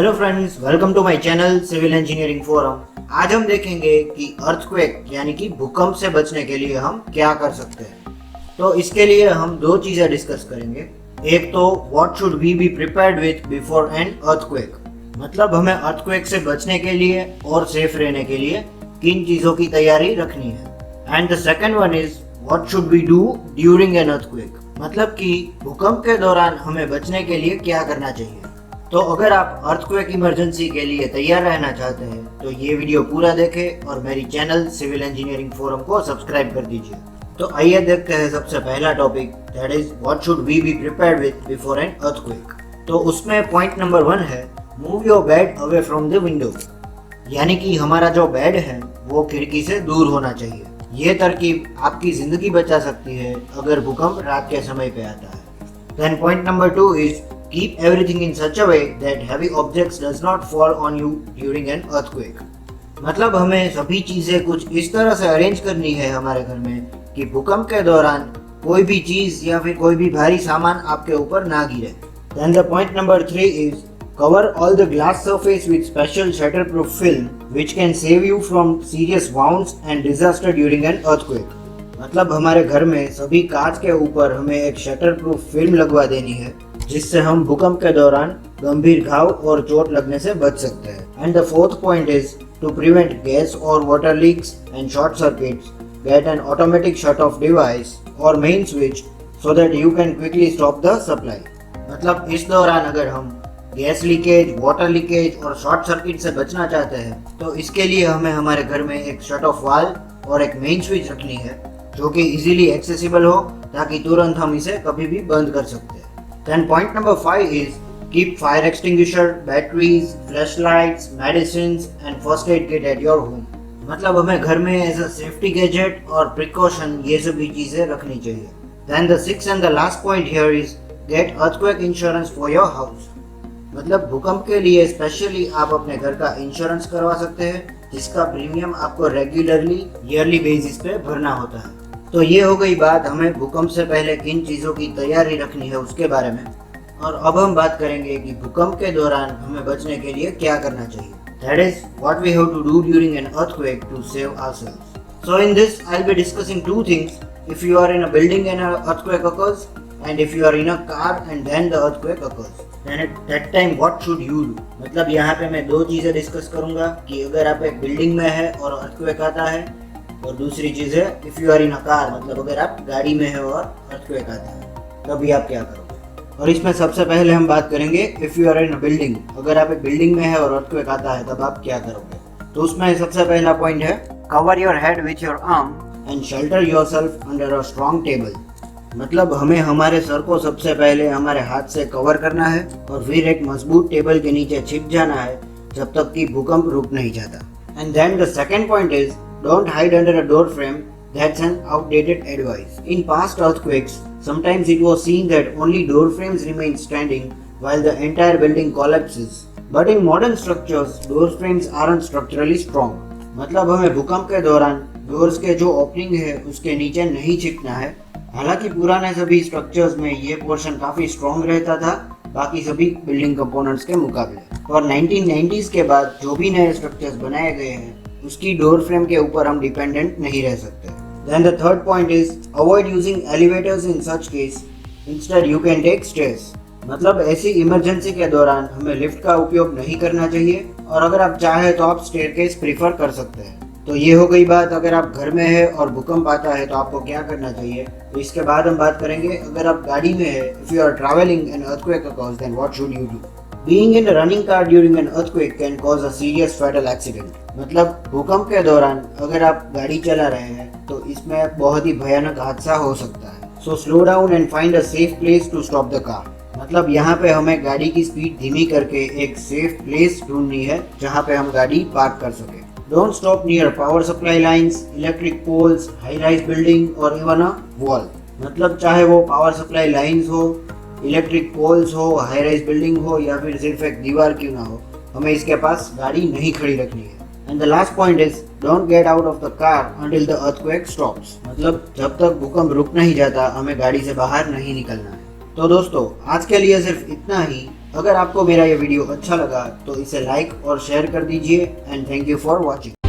Hello friends, welcome to my channel civil engineering forum. आज हम देखेंगे कि अर्थक्वेक यानी कि भूकंप से बचने के लिए हम क्या कर सकते हैं। तो इसके लिए हम दो चीजें डिस्कस करेंगे। एक तो what should we be prepared with before an earthquake, मतलब हमें अर्थक्वेक से बचने के लिए और सेफ रहने के लिए किन चीजों की तैयारी रखनी है। And the second one is what should we do during an earthquake, मतलब कि भूकंप के दौरान हमें बचने के लिए क्या करना चाहिए। तो अगर आप अर्थक्वेक इमरजेंसी के लिए तैयार रहना चाहते हैं तो ये वीडियो पूरा देखें और मेरी चैनल सिविल इंजीनियरिंग फोरम को सब्सक्राइब कर दीजिए। तो आइए देखते हैं सबसे पहला topic, that is what should we be prepared with before an earthquake. तो उसमें पॉइंट नंबर 1 है move your bed away from the window, यानी कि हमारा जो बेड है वो खिड़की से दूर होना चाहिए। ये तरकीब आपकी जिंदगी बचा सकती है अगर भूकंप रात के समय पे आता है। Then point number 2 is keep everything in such a way that heavy objects does not fall on you during an earthquake, मतलब हमें सभी चीजें कुछ इस तरह से अरेंज करनी है हमारे घर में कि भूकंप के दौरान कोई भी चीज या फिर कोई भी भारी सामान आपके ऊपर ना गिरे। Then the point number 3 is cover all the glass surface with special shatterproof film which can save you from serious wounds and disaster during an earthquake, मतलब हमारे घर में सभी कांच के ऊपर हमें एक शटरप्रूफ फिल्म लगवा देनी है जिससे हम भूकंप के दौरान गंभीर घाव और चोट लगने से बच सकते हैं। And the fourth point is to prevent gas और water leaks and short circuits, get an automatic shut off device और main switch so that you can quickly stop the supply, मतलब इस दौरान अगर हम गैस लीकेज, वाटर लीकेज और short circuit से बचना चाहते हैं तो इसके लिए हमें हमारे घर में एक शट ऑफ वाल्व और एक मेन स्विच रखनी है जो कि इजीली एक्सेसिबल हो ताकि तुरंत हम इसे कभी भी बंद कर सकते हैं। Then point number 5 is keep fire extinguisher, batteries, flashlights, medicines and first aid kit at your home, मतलब हमें घर में एज अ सेफ्टी गैजेट और प्रिकॉशन ये सभी चीजें रखनी चाहिए। Then the sixth and the last point here is get earthquake insurance for your house, मतलब भूकंप के लिए स्पेशली आप अपने घर का इंश्योरेंस करवा सकते हैं जिसका प्रीमियम आपको रेगुलरली ईयरली बेसिस पे भरना होता है। तो ये हो गई बात हमें भूकंप से पहले किन चीज़ों की तैयारी रखनी है उसके बारे में। और अब हम बात करेंगे कि भूकंप के दौरान हमें बचने के लिए क्या करना चाहिए। That is what we have to do during an earthquake to save ourselves. So in this I'll be discussing two things. If you are in a building and an earthquake occurs, and if you are in a car and then the earthquake occurs, then at that time what should you do? मतलब यहाँ पे मैं दो चीज़ें discuss करूँगा कि अगर आप एक बिल्डिंग में है और अर्थक्वेक आता है, और दूसरी चीज़ है if you are in a car, मतलब अगर आप गाड़ी में है और अर्थक्वेक आता है तभी आप क्या करोगे। और इसमें सबसे पहले हम बात करेंगे if you are in a building, अगर आप एक बिल्डिंग में है और अर्थक्वेक आता है तब आप क्या करोगे। तो उसमें सबसे पहला पॉइंट है cover your head with your arm and shelter yourself under a strong table, मतलब हमें हमारे सर को सबसे पहले हमारे हाथ से कवर करना है और फिर एक मजबूत टेबल के नीचे छिप जाना है जब तक कि भूकंप रुक नहीं जाता। And then the second point is don't hide under a door frame, that's an outdated advice. In past earthquakes, sometimes it was seen that only door frames remain standing while the entire building collapses. But in modern structures, door frames aren't structurally strong. मतलब हमें भूकंप के दौरान doors के जो opening है उसके नीचे नहीं छिपना है। हालांकि पुराने सभी स्ट्रक्चर्स में ये पोर्शन काफी स्ट्रॉन्ग रहता था बाकी सभी बिल्डिंग कंपोनेंट्स के मुकाबले। और 1990s के बाद जो भी नए स्ट्रक्चर्स बनाए गए हैं उसकी डोर फ्रेम के ऊपर हम डिपेंडेंट नहीं रह सकते। Then the third point is avoid using elevators in such case. Instead you can take stairs. मतलब ऐसी इमरजेंसी के दौरान हमें लिफ्ट का उपयोग नहीं करना चाहिए और अगर आप चाहे तो आप स्टेयरकेस प्रीफर कर सकते हैं। तो ये हो गई बात अगर आप घर में है और भूकंप आता है तो आपको क्या करना चाहिए। तो इसके बाद हम बात करेंगे अगर आप गाड़ी में है, if you are travelling and earthquake occurs, then what should you do? Being in a running car during an earthquake can cause a serious fatal accident. मतलब भूकंप के दौरान अगर आप गाड़ी चला रहे हैं तो इसमें बहुत ही भयानक हादसा हो सकता है। So slow down and find a safe place to stop the car. मतलब यहाँ पे हमें गाड़ी की स्पीड धीमी करके एक सेफ प्लेस ढूंढनी है जहाँ पे हम गाड़ी पार्क कर सके। Don't stop near power supply lines, electric poles, high-rise building or even a wall. मतलब चाहे वो पावर सप्लाई लाइंस हो, इलेक्ट्रिक पोल्स हो, हाई राइज बिल्डिंग हो या फिर सिर्फ एक दीवार क्यों ना हो, हमें इसके पास गाड़ी नहीं खड़ी रखनी है। And the last point is don't get out of the car until the earthquake stops, मतलब जब तक भूकंप रुक नहीं जाता हमें गाड़ी से बाहर नहीं निकलना है। तो दोस्तों आज के लिए सिर्फ इतना ही। अगर आपको मेरा ये वीडियो अच्छा लगा तो इसे लाइक और शेयर कर दीजिए and thank you for watching.